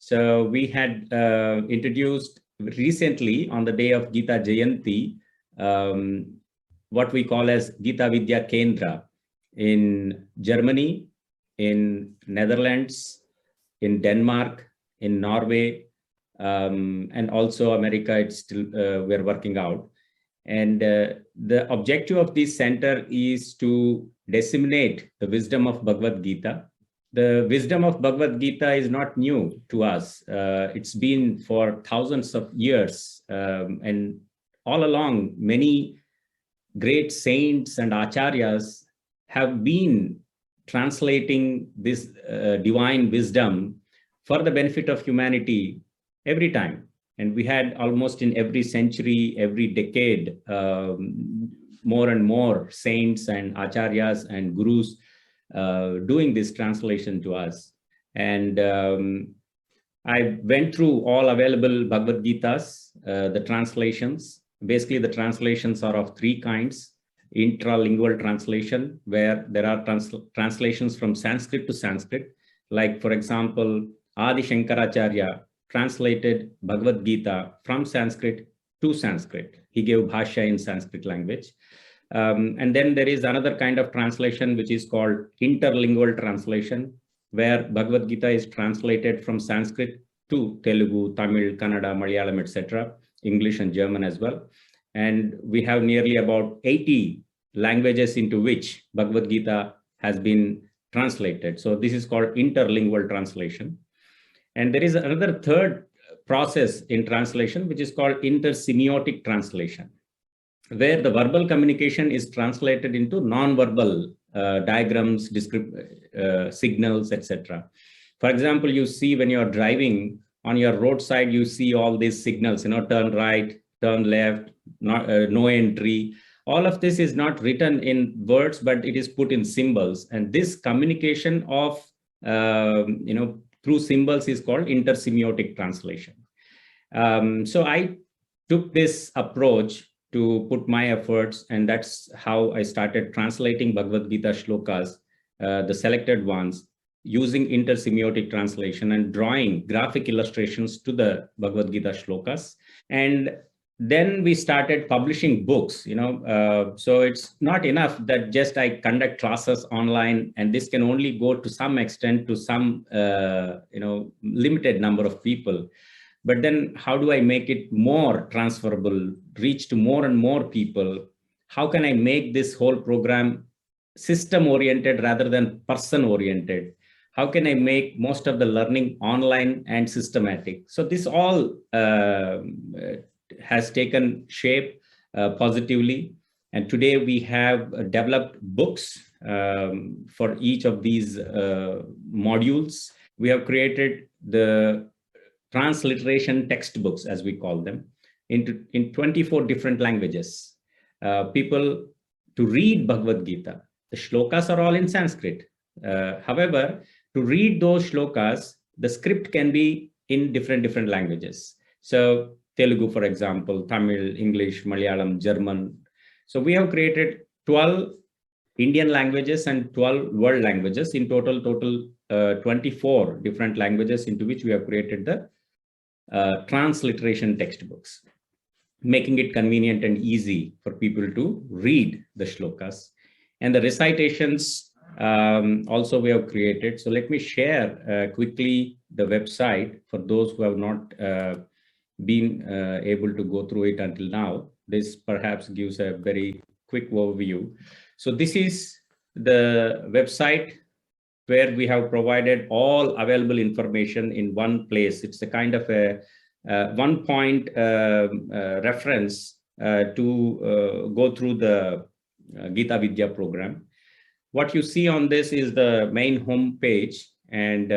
So we had introduced recently on the day of Gita Jayanti, what we call as Gita Vidya Kendra in Germany, in Netherlands, in Denmark, in Norway, and also America. It's still we're working out. And the objective of this center is to disseminate the wisdom of Bhagavad Gita. The wisdom of Bhagavad Gita is not new to us. It's been for thousands of years. And all along, many great saints and acharyas have been translating this divine wisdom for the benefit of humanity every time. And we had almost in every century, every decade, more and more saints and acharyas and gurus doing this translation to us. And I went through all available Bhagavad Gitas, the translations. Basically, the translations are of three kinds. Intralingual translation, where there are translations from Sanskrit to Sanskrit. Like, for example, Adi Shankaracharya translated Bhagavad Gita from Sanskrit to Sanskrit. He gave bhashya in Sanskrit language. And then there is another kind of translation, which is called interlingual translation, where Bhagavad Gita is translated from Sanskrit to Telugu, Tamil, Kannada, Malayalam, etc., English and German as well. And we have nearly about 80 languages into which Bhagavad Gita has been translated. So this is called interlingual translation. And there is another third process in translation, which is called intersemiotic translation, where the verbal communication is translated into non-verbal diagrams, signals, etc. For example, you see when you're driving on your roadside, you see all these signals, turn right, turn left, no entry. All of this is not written in words, but it is put in symbols. And this communication of, through symbols is called intersemiotic translation. So I took this approach to put my efforts, and that's how I started translating Bhagavad Gita shlokas, the selected ones, using intersemiotic translation and drawing graphic illustrations to the Bhagavad Gita shlokas. And then we started publishing books, so it's not enough that just I conduct classes online, and this can only go to some extent to some, limited number of people. But then how do I make it more transferable, reach to more and more people? How can I make this whole program system-oriented rather than person-oriented? How can I make most of the learning online and systematic? So this all has taken shape positively. And today we have developed books for each of these modules. We have created the transliteration textbooks, as we call them, in 24 different languages. People to read Bhagavad Gita, the shlokas are all in Sanskrit. However, to read those shlokas, the script can be in different languages. So Telugu, for example, Tamil, English, Malayalam, German. So we have created 12 Indian languages and 12 world languages, in total 24 different languages into which we have created the transliteration textbooks, making it convenient and easy for people to read the shlokas. And the recitations also we have created. So let me share quickly the website for those who have not been able to go through it until now. This perhaps gives a very quick overview. So this is the website where we have provided all available information in one place. It's a kind of a one-point reference to go through the Gita Vidya program. What you see on this is the main home page, and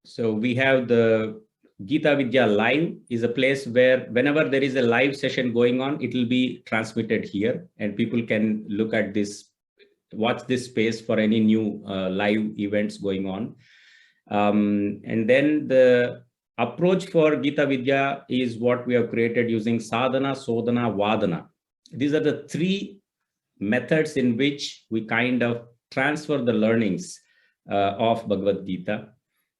so we have the Gita Vidya Live is a place where whenever there is a live session going on, it will be transmitted here, and people can look at this, watch this space for any new live events going on. And then the approach for Gita Vidya is what we have created using Sadhana, Sodhana, Vadana. These are the three methods in which we kind of transfer the learnings of Bhagavad Gita.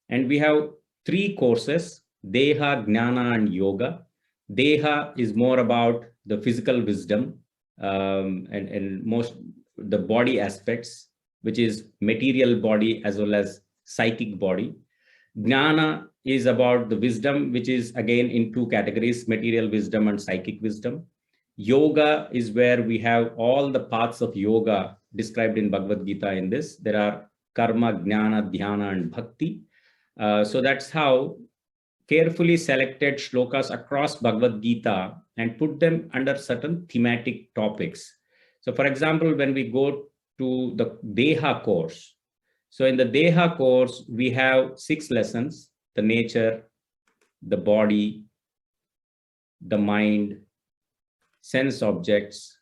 And we have 3 courses, Deha, Jnana, and Yoga. Deha is more about the physical wisdom and most the body aspects, which is material body as well as psychic body. Jnana is about the wisdom, which is again in 2 categories, material wisdom and psychic wisdom. Yoga is where we have all the paths of yoga described in Bhagavad Gita. In this, there are karma, jnana, dhyana, and bhakti. So that's how carefully selected shlokas across Bhagavad Gita and put them under certain thematic topics. So for example, when we go to the Deha course, so in the Deha course, we have 6 lessons: the nature, the body, the mind, sense objects,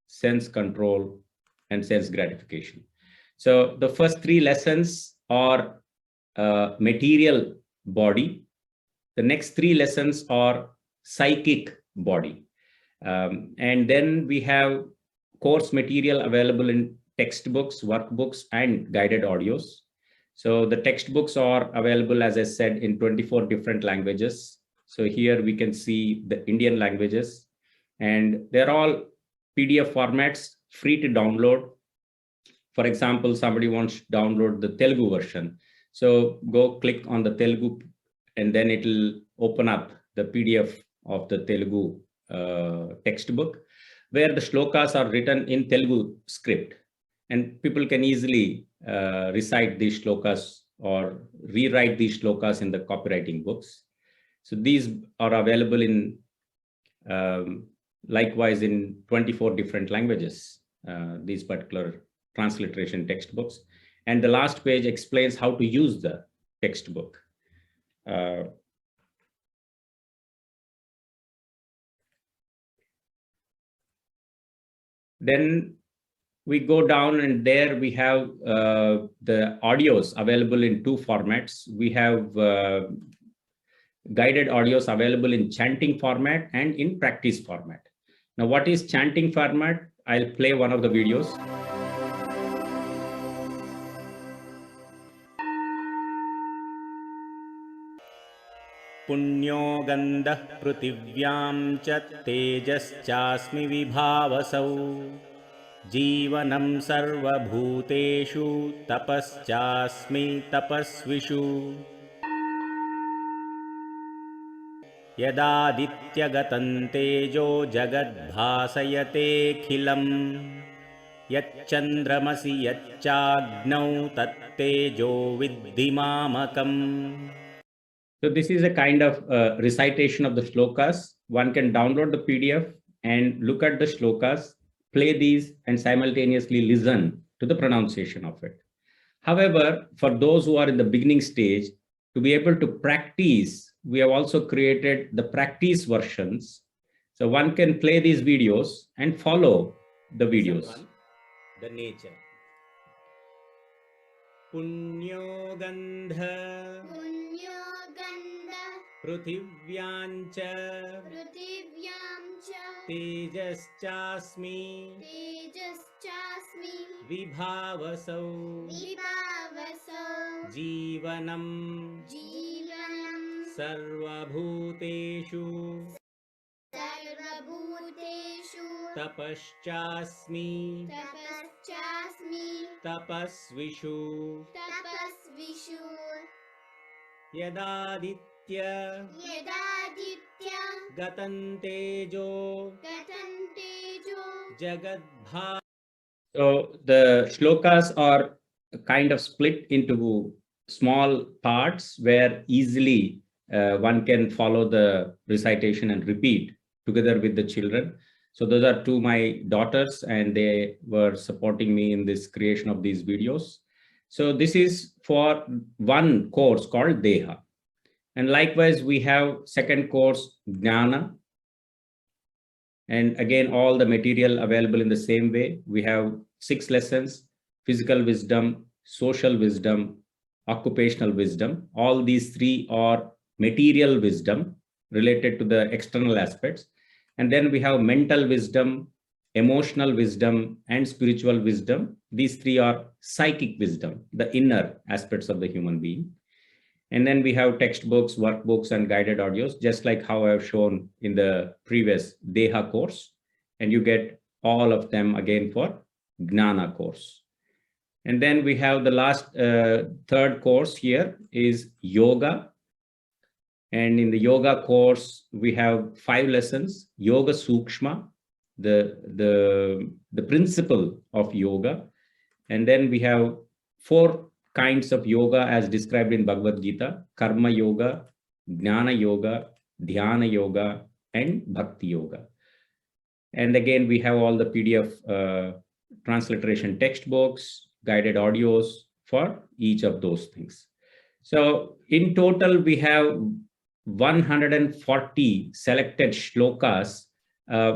sense control, and sense gratification. So the first 3 lessons are material body. The next 3 lessons are psychic body. And then we have course material available in textbooks, workbooks, and guided audios. So the textbooks are available, as I said, in 24 different languages. So here we can see the Indian languages, and they're all PDF formats, free to download. For example, somebody wants to download the Telugu version. So go click on the Telugu, and then it will open up the PDF of the Telugu textbook, where the shlokas are written in Telugu script. And people can easily recite these shlokas or rewrite these shlokas in the copywriting books. So these are available in likewise in 24 different languages, these particular transliteration textbooks. And the last page explains how to use the textbook. Then we go down, and there we have the audios available in 2 formats. We have guided audios available in chanting format and in practice format. Now, what is chanting format? I'll play one of the videos. पुण्यो गन्धः पृथिव्यां च तेजश्चास्मि विभावसौ जीवनं सर्वभूतेषु तपश्चास्मि तपस्विषु यदादित्यगतं तेजो जगद्भासयतेऽखिलं यच्चन्द्रमसि यच्चाग्नौ तत्तेजो विद्धि मामकम्. So this is a kind of recitation of the shlokas. One can download the PDF and look at the shlokas, play these, and simultaneously listen to the pronunciation of it. However, for those who are in the beginning stage, to be able to practice, we have also created the practice versions. So one can play these videos and follow the videos. The nature. Punyo gandha पृथिव्यां च तेजश्चास्मि विभावसौ जीवनं सर्वभूतेषु तपश्चास्मि तपस्विषु यदादित्य गतं तेजो जगद्भा. So the shlokas are kind of split into small parts where easily one can follow the recitation and repeat together with the children. So those are 2 my daughters, and they were supporting me in this creation of these videos. So this is for one course called Deha. And likewise, we have second course, Jnana. And again, all the material available in the same way. We have 6 lessons: physical wisdom, social wisdom, occupational wisdom. All these 3 are material wisdom related to the external aspects. And then we have mental wisdom, emotional wisdom, and spiritual wisdom. These three are psychic wisdom, the inner aspects of the human being. And then we have textbooks, workbooks, and guided audios, just like how I've shown in the previous Deha course. And you get all of them again for Gnana course. And then we have the last third course here is Yoga. And in the Yoga course, we have 5 lessons, Yoga Sukshma, the principle of yoga. And then we have 4 kinds of yoga as described in Bhagavad Gita: Karma Yoga, Jnana Yoga, Dhyana Yoga, and Bhakti Yoga. And again, we have all the PDF transliteration textbooks, guided audios for each of those things. So in total, we have 140 selected shlokas,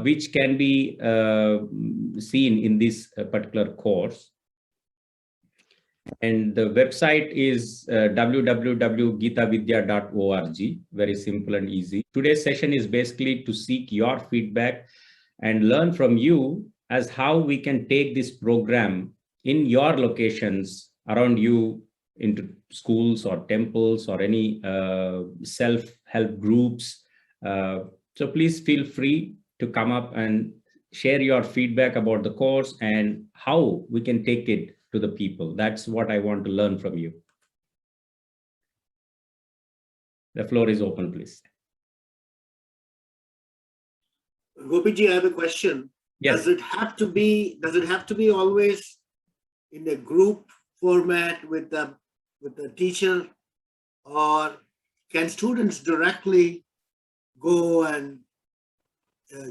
which can be seen in this particular course. And the website is www.gitavidya.org. Very simple and easy. Today's session is basically to seek your feedback and learn from you as how we can take this program in your locations around you into schools or temples or any self-help groups. So please feel free to come up and share your feedback about the course and how we can take it to the people. That's what I want to learn from you. The floor is open, please. Gopiji, I have a question. Yes. Does it have to be always in a group format with the teacher, or can students directly go and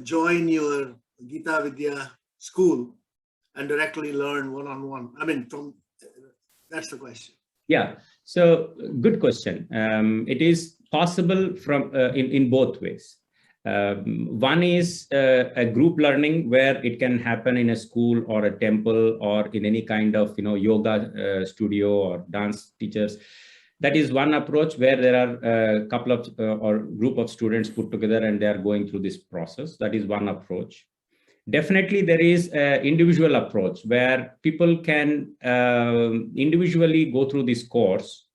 join your Gita Vidya school and directly learn one-on-one? I mean, that's the question. Yeah, so good question. It is possible from in both ways. One is a group learning where it can happen in a school or a temple or in any kind of yoga studio or dance teachers. That is one approach where there are a couple of or group of students put together and they are going through this process. That is one approach. Definitely, there is an individual approach where people can individually go through this course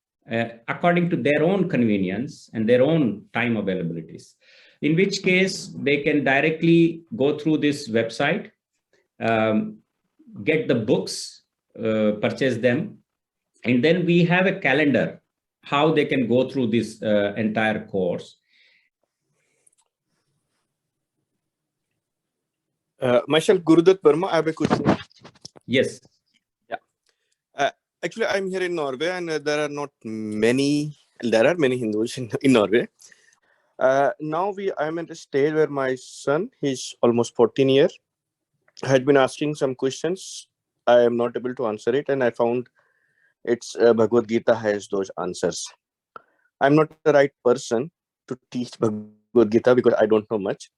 according to their own convenience and their own time availabilities. In which case, they can directly go through this website, get the books, purchase them, and then we have a calendar how they can go through this entire course. Myself, Gurudat Verma, I have a question. Yes. Yeah. Actually, I'm here in Norway, and there are many Hindus in Norway. Now I'm at a stage where my son, he's almost 14 years, had been asking some questions. I am not able to answer it, and I found it's Bhagavad Gita has those answers. I'm not the right person to teach Bhagavad Gita because I don't know much.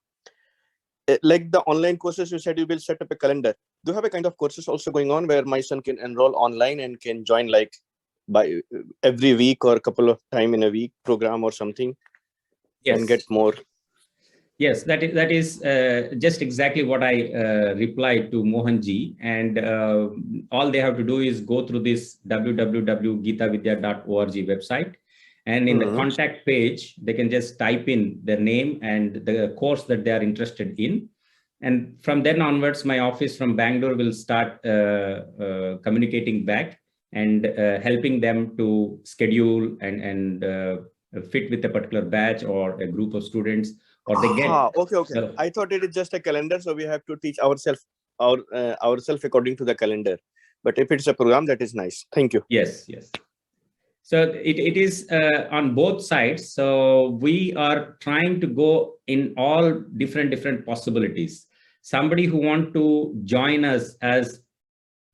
Like the online courses, you said you will set up a calendar. Do you have a kind of courses also going on where my son can enroll online and can join like by every week or a couple of time in a week program or something? Yes. And get more? Yes, that is just exactly what I replied to Mohanji. And all they have to do is go through this www.gitavidya.org website. And in the contact page, they can just type in their name and the course that they are interested in. And from then onwards, my office from Bangalore will start communicating back and helping them to schedule and fit with a particular batch or a group of students, or they get. Okay. I thought it is just a calendar, so we have to teach ourselves according to the calendar. But if it's a program, that is nice. Thank you. Yes. So it is on both sides. So we are trying to go in all different possibilities. Somebody who want to join us as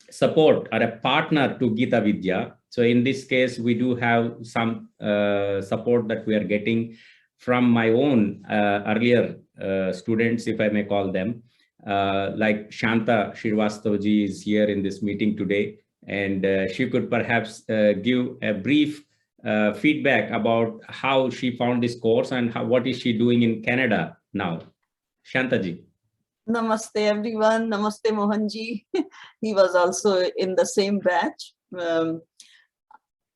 support or a partner to Gita Vidya. So in this case, we do have some support that we are getting from my own earlier students, if I may call them, like Shanta Shrivastavaji is here in this meeting today, and she could perhaps give a brief feedback about how she found this course and what is she doing in Canada now. Shantaji. Namaste everyone. Namaste Mohanji. He was also in the same batch.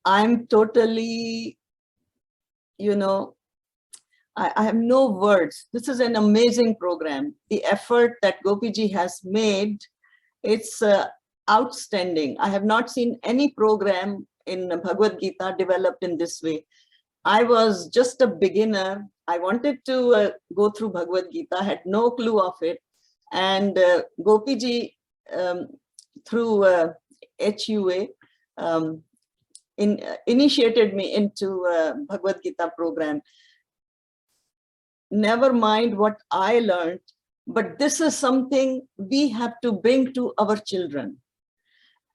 I'm totally, I have no words. This is an amazing program. The effort that Gopiji has made, it's outstanding. I have not seen any program in Bhagavad Gita developed in this way. I was just a beginner. I wanted to go through Bhagavad Gita, had no clue of it. And Gopiji, through HUA, initiated me into Bhagavad Gita program. Never mind what I learned, but this is something we have to bring to our children.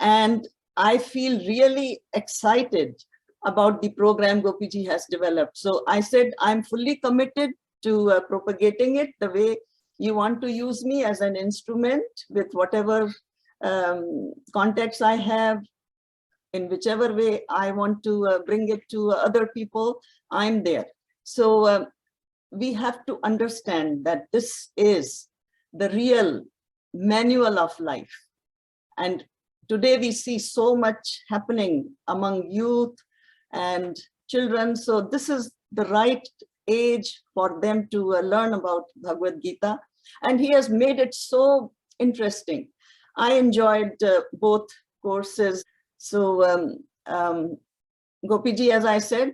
And I feel really excited about the program Gopiji has developed. So I said, I'm fully committed to propagating it the way you want to use me as an instrument with whatever context I have, in whichever way I want to bring it to other people, I'm there. So we have to understand that this is the real manual of life. And today we see so much happening among youth and children. So this is the right age for them to learn about Bhagavad Gita. And he has made it so interesting. I enjoyed both courses. So Gopiji, as I said,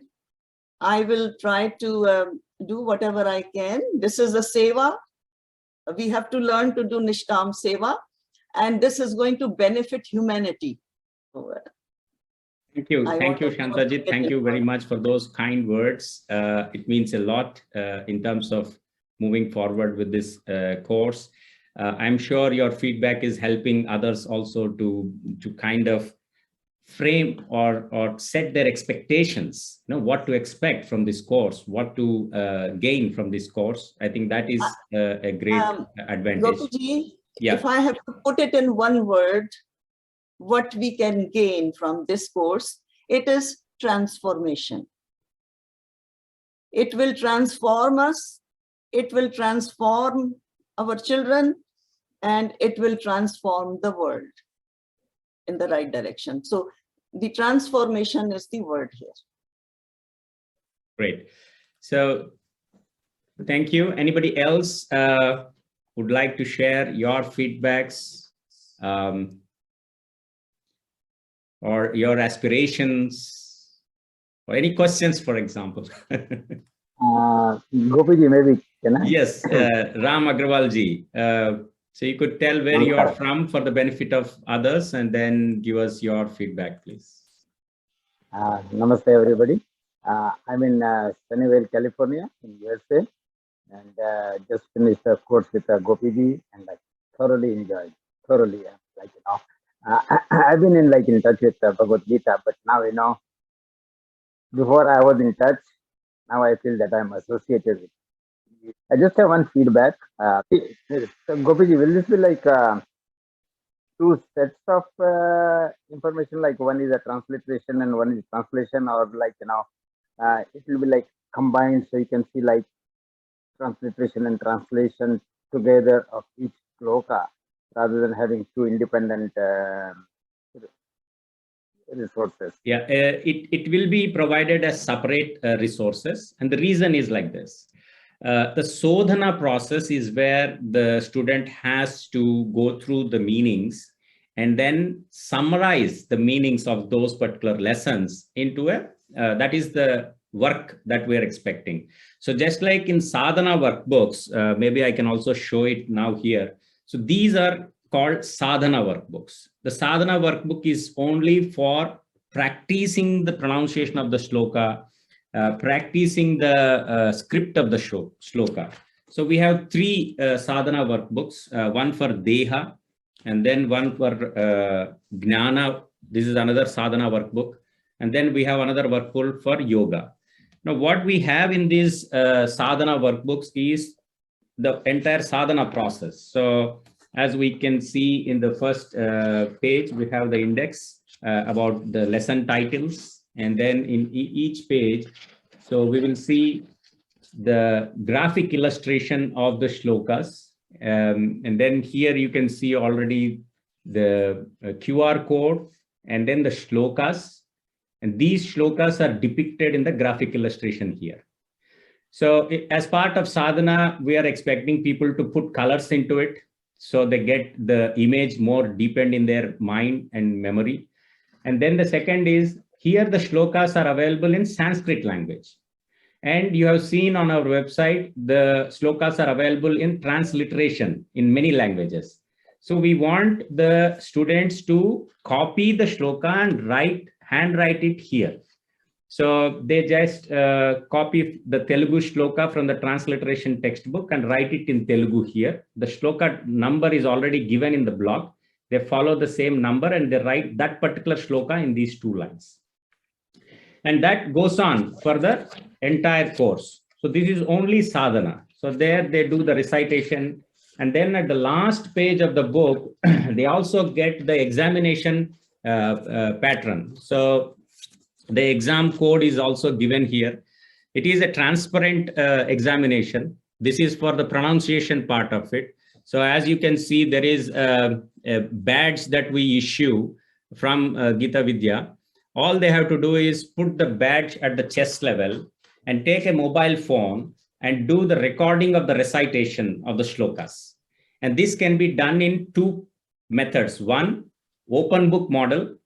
I will try to do whatever I can. This is a seva. We have to learn to do Nishkam Seva. And this is going to benefit humanity. Thank you. Thank you, Shantaji. Thank you very much for those kind words. It means a lot in terms of moving forward with this course. I'm sure your feedback is helping others also to kind of frame or set their expectations, what to expect from this course, what to gain from this course. I think that is a great advantage. Gopiji, yeah. If I have to put it in one word, what we can gain from this course, it is transformation. It will transform us, it will transform our children, and it will transform the world in the right direction. So the transformation is the word here. Great. So thank you. Anybody else would like to share your feedbacks or your aspirations or any questions, for example? Gopiji, maybe can I? Yes, Ram Agrawalji. So you could tell where you are from for the benefit of others and then give us your feedback, please. Namaste, everybody. I'm in Sunnyvale, California, in USA, and just finished a course with Gopiji, and I thoroughly enjoyed. Thoroughly, I've been in touch with Bhagavad Gita, but now before I was in touch, now I feel that I'm associated with it. I just have one feedback. Gopiji, will this be like two sets of information, like one is a transliteration and one is translation, or it will be like combined, so you can see like transliteration and translation together of each shloka rather than having two independent resources? Yeah, it will be provided as separate resources, and the reason is like this. The Sodhana process is where the student has to go through the meanings and then summarize the meanings of those particular lessons into that is the work that we're expecting. So just like in sadhana workbooks, maybe I can also show it now here. So these are called sadhana workbooks. The sadhana workbook is only for practicing the pronunciation of the shloka, practicing the script of the shloka. So we have three sadhana workbooks, one for Deha, and then one for Jnana. This is another sadhana workbook. And then we have another workbook for yoga. Now, what we have in these sadhana workbooks is the entire sadhana process. So as we can see in the first page, we have the index about the lesson titles. And then in each page, so we will see the graphic illustration of the shlokas. And then here you can see already the QR code and then the shlokas. And these shlokas are depicted in the graphic illustration here. So as part of sadhana, we are expecting people to put colors into it so they get the image more deepened in their mind and memory. And then the second is here the shlokas are available in Sanskrit language. And you have seen on our website, the shlokas are available in transliteration in many languages. So we want the students to copy the shloka and handwrite it here. So they just copy the Telugu shloka from the transliteration textbook and write it in Telugu here. The shloka number is already given in the blog. They follow the same number and they write that particular shloka in these 2 lines. And that goes on for the entire course. So this is only sadhana. So there they do the recitation. And then at the last page of the book, they also get the examination pattern. So the exam code is also given here. It is a transparent examination. This is for the pronunciation part of it. So as you can see, there is a badge that we issue from Gita Vidya. All they have to do is put the badge at the chest level and take a mobile phone and do the recording of the recitation of the shlokas. And this can be done in 2 methods. One, open book model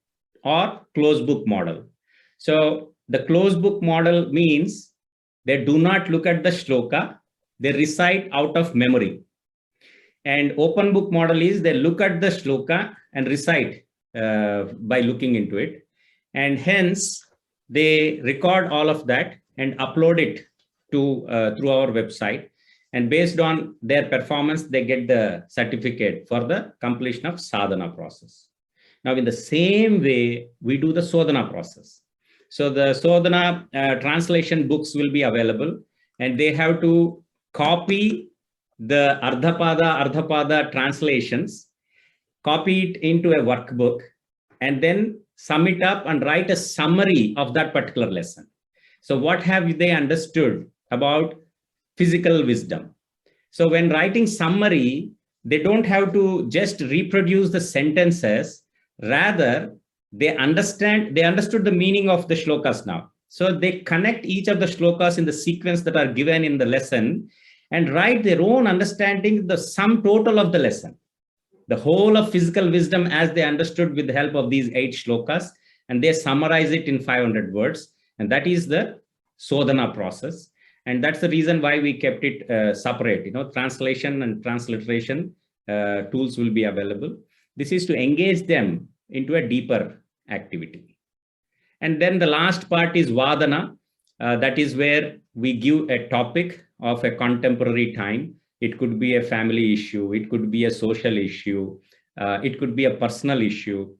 or closed book model. So the closed book model means they do not look at the shloka, they recite out of memory. And open book model is they look at the shloka and recite by looking into it. And hence, they record all of that and upload it to through our website. And based on their performance, they get the certificate for the completion of sadhana process. Now, in the same way, we do the sodhana process. So the sodhana translation books will be available, and they have to copy the Ardhapada translations, copy it into a workbook, and then sum it up and write a summary of that particular lesson. So what have they understood about physical wisdom? So when writing summary, they don't have to just reproduce the sentences, rather they understood the meaning of the shlokas now. So they connect each of the shlokas in the sequence that are given in the lesson and write their own understanding, the sum total of the lesson. The whole of physical wisdom as they understood with the help of these 8 shlokas, and they summarize it in 500 words. And that is the sodhana process. And that's the reason why we kept it separate. Translation and transliteration tools will be available. This is to engage them into a deeper activity. And then the last part is vadana. That is where we give a topic of a contemporary time. It could be a family issue, it could be a social issue, it could be a personal issue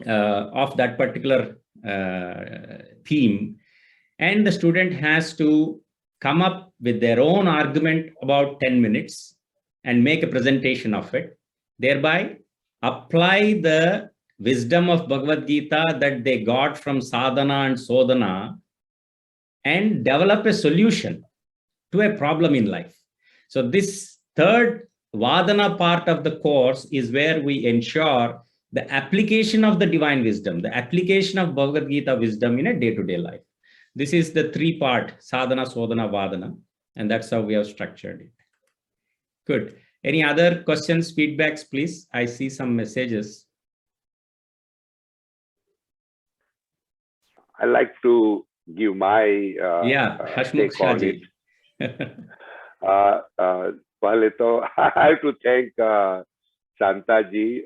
of that particular theme. And the student has to come up with their own argument about 10 minutes and make a presentation of it, thereby apply the wisdom of Bhagavad Gita that they got from sadhana and sodhana and develop a solution to a problem in life. So this third vadana part of the course is where we ensure the application of the divine wisdom, the application of Bhagavad Gita wisdom in a day-to-day life. This is the 3-part sadhana, sodhana, vadana, and that's how we have structured it. Good. Any other questions, feedbacks, please? I see some messages. I like to give my Hashmukh take on Shahji. it. Pehle to I have to thank Shantaji.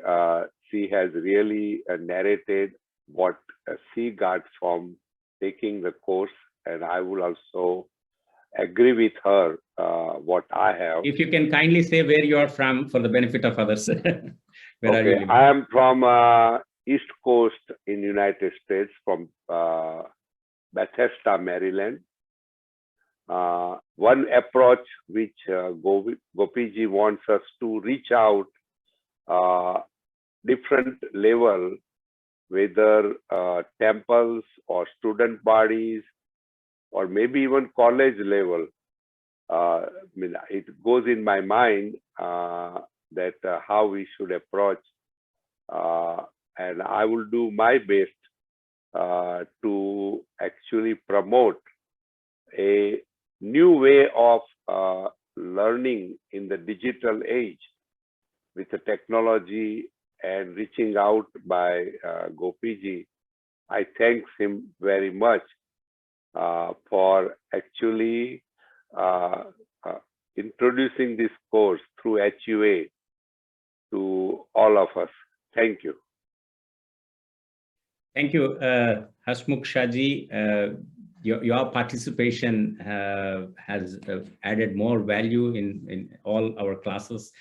She has really narrated what she got from taking the course, and I will also agree with her what I have. If you can kindly say where you are from for the benefit of others. Where are you living? I am from East Coast in United States, from Bethesda, Maryland. One approach which Gopiji wants us to reach out different level, whether temples or student bodies or maybe even college level, it goes in my mind that how we should approach, and I will do my best to actually promote a new way of learning in the digital age with the technology and reaching out by Gopiji. I thank him very much for actually introducing this course through HUA to all of us. Thank you. Thank you, Hasmukh Shaji. Your participation has added more value in all our classes.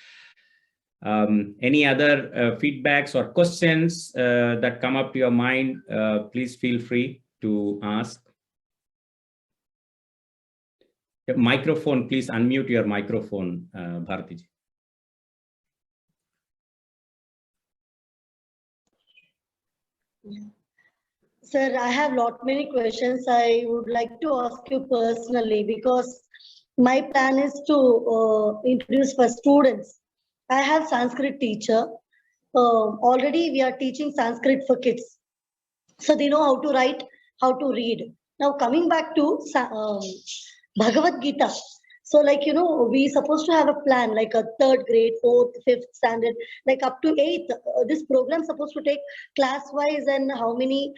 Any other feedbacks or questions that come up to your mind, please feel free to ask. Your microphone, please unmute your microphone, Bharati ji. Sir, I have many questions I would like to ask you personally, because my plan is to introduce for students. I have Sanskrit teacher. Already we are teaching Sanskrit for kids. So they know how to write, how to read. Now coming back to Bhagavad Gita. So like, you know, we supposed to have a plan like a 3rd grade, 4th, 5th standard, like up to 8th. This program supposed to take class wise, and how many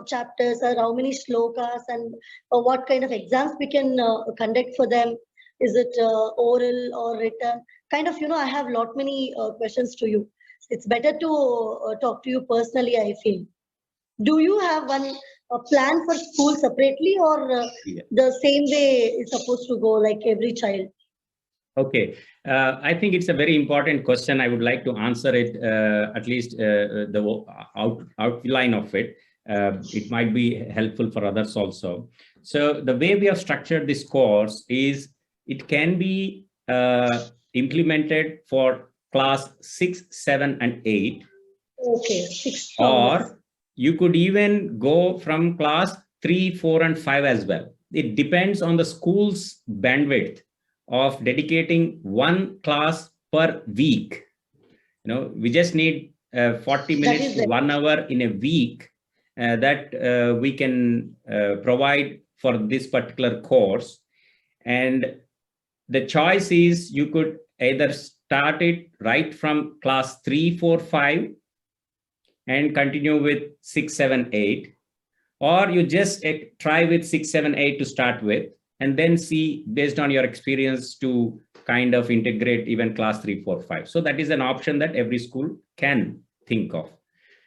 chapters or how many shlokas, and what kind of exams we can conduct for them. Is it oral or written? Kind of, you know, I have many questions to you. It's better to talk to you personally, I feel. Do you have a plan for school separately, or the same way is supposed to go like every child? Okay, I think it's a very important question. I would like to answer it, at least the outline of it. It might be helpful for others also. So the way we have structured this course is it can be implemented for class 6, 7, and 8. Okay, 6. Or you could even go from class 3, 4, and 5 as well. It depends on the school's bandwidth of dedicating one class per week. You know, we just need 40 minutes to 1 hour in a week that we can provide for this particular course. And the choice is you could either start it right from class 3, 4, 5 and continue with 6, 7, 8, or you just try with 6, 7, 8 to start with, and then see based on your experience to kind of integrate even class 3, 4, 5. So that is an option that every school can think of.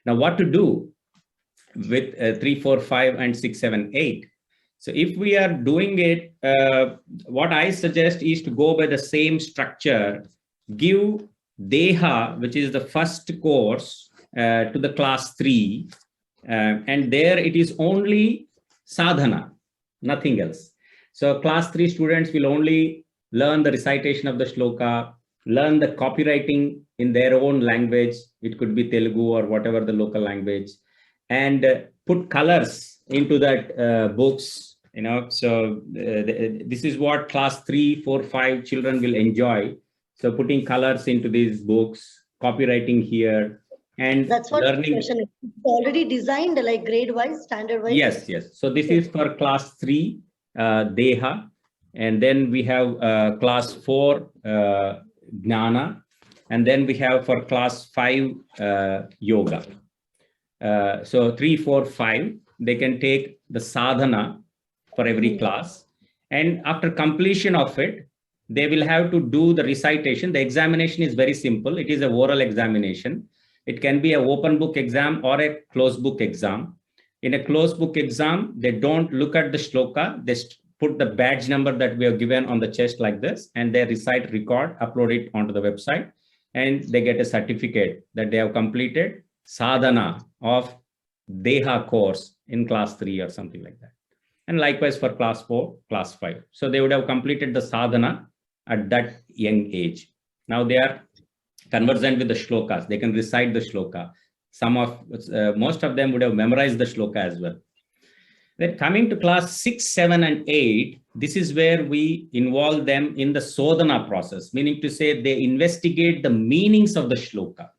Now, what to do with 3, 4, 5, and 6, 7, 8? So if we are doing it, what I suggest is to go by the same structure, give Deha, which is the first course, to the class 3, and there it is only sadhana, nothing else. So class 3 students will only learn the recitation of the shloka, learn the copywriting in their own language. It could be Telugu or whatever the local language, and put colors into that books, you know. So this is what class 3, 4, 5 children will enjoy. So putting colors into these books, copywriting here, and that's what learning. It's already designed like grade wise, standard wise. Yes, yes. So this is for class 3, Deha, and then we have class 4, Jnana, and then we have for class 5, Yoga. So 3, 4, 5, they can take the sadhana for every class, and after completion of it, they will have to do the recitation. The examination is very simple. It is an oral examination. It can be an open book exam or a closed book exam. In a closed book exam, they don't look at the shloka. They put the badge number that we have given on the chest like this, and they recite, record, upload it onto the website, and they get a certificate that they have completed sadhana of Deha course in class 3 or something like that. And likewise for class 4, class 5. So they would have completed the sadhana at that young age. Now they are conversant with the shlokas. They can recite the shloka. Most of them would have memorized the shloka as well. Then coming to class 6, 7, and 8, this is where we involve them in the Sodhana process, meaning to say they investigate the meanings of the shloka.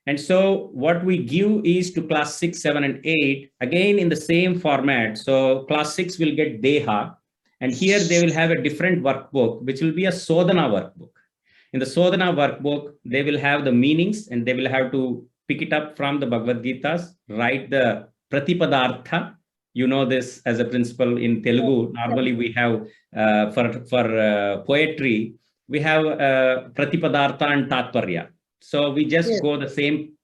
And so what we give is to class 6, 7, and 8, again in the same format. So class 6 will get Deha, and here they will have a different workbook, which will be a Sodhana workbook. In the Sodhana workbook, they will have the meanings, and they will have to pick it up from the Bhagavad Gitas, write the Pratipadartha. You know this as a principle in Telugu. Normally we have, for poetry, we have Pratipadartha and Tatparya. So we just go the same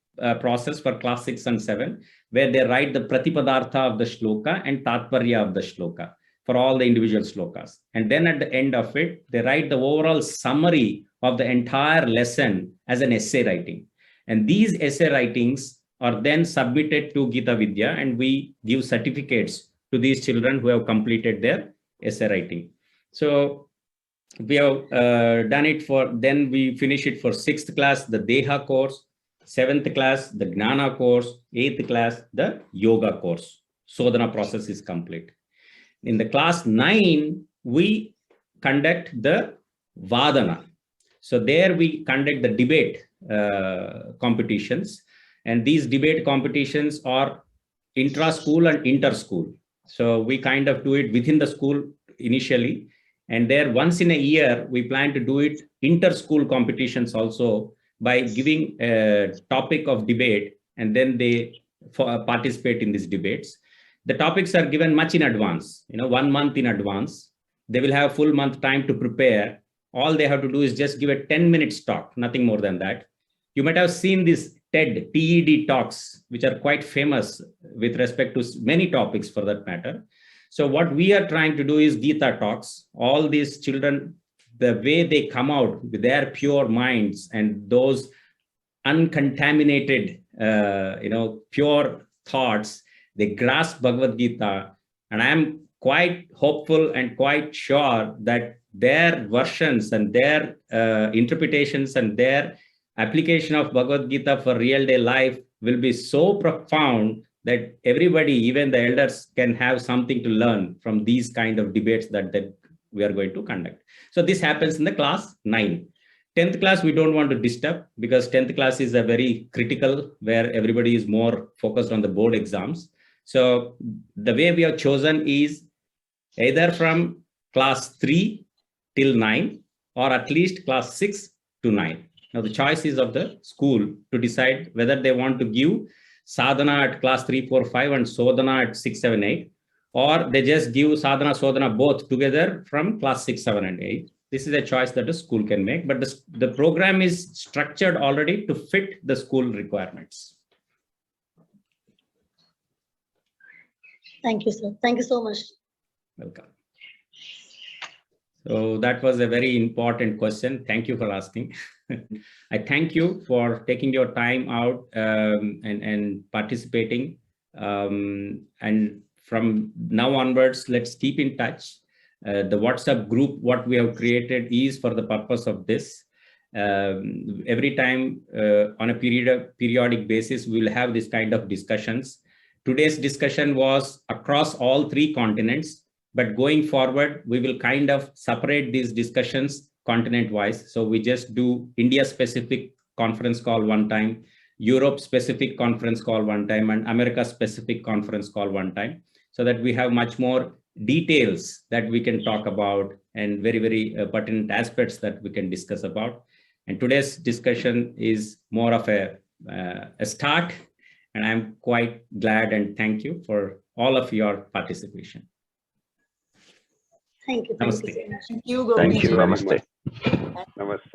process for class 6 and 7, where they write the Pratipadartha of the shloka and Tatparya of the shloka for all the individual shlokas. And then at the end of it, they write the overall summary of the entire lesson as an essay writing. And these essay writings are then submitted to Gita Vidya, and we give certificates to these children who have completed their essay writing. So we have done it for, then we finish it for 6th class, the Deha course, 7th class, the Gnana course, 8th class, the Yoga course. Sodhana process is complete. In the class 9, we conduct the Vadana. So there we conduct the debate competitions. And these debate competitions are intra-school and inter-school. So we kind of do it within the school initially. And there once in a year, we plan to do it inter-school competitions also by giving a topic of debate, and then they participate in these debates. The topics are given much in advance, 1 month in advance. They will have a full month time to prepare. All they have to do is just give a 10-minute talk, nothing more than that. You might have seen these TED talks, which are quite famous with respect to many topics for that matter. So what we are trying to do is Gita talks. All these children, the way they come out with their pure minds and those uncontaminated, pure thoughts, they grasp Bhagavad Gita. And I'm quite hopeful and quite sure that their versions and their interpretations and their application of Bhagavad Gita for real day life will be so profound that everybody, even the elders, can have something to learn from these kind of debates that we are going to conduct. So this happens in the class 9. 10th class, we don't want to disturb, because 10th class is a very critical, where everybody is more focused on the board exams. So the way we have chosen is either from class 3 till 9, or at least class 6 to 9. Now the choice is of the school to decide whether they want to give sadhana at class 3, 4, 5 and Sodhana at 6, 7, 8, or they just give sadhana, Sodhana both together from class 6, 7, and 8. This is a choice that the school can make, but the program is structured already to fit the school requirements. Thank you, sir. Thank you so much. Welcome. So that was a very important question. Thank you for asking. I thank you for taking your time out and participating. And from now onwards, let's keep in touch. The WhatsApp group, what we have created, is for the purpose of this. Every time on a periodic basis, we will have this kind of discussions. Today's discussion was across all 3 continents. But going forward, we will kind of separate these discussions continent-wise. So we just do India-specific conference call one time, Europe-specific conference call one time, and America-specific conference call one time, so that we have much more details that we can talk about and very, very pertinent aspects that we can discuss about. And today's discussion is more of a start, and I'm quite glad and thank you for all of your participation. Thank you. Thank you so much. Thank you, Gopi. Thank you. Namaste. Namaste. Namaste.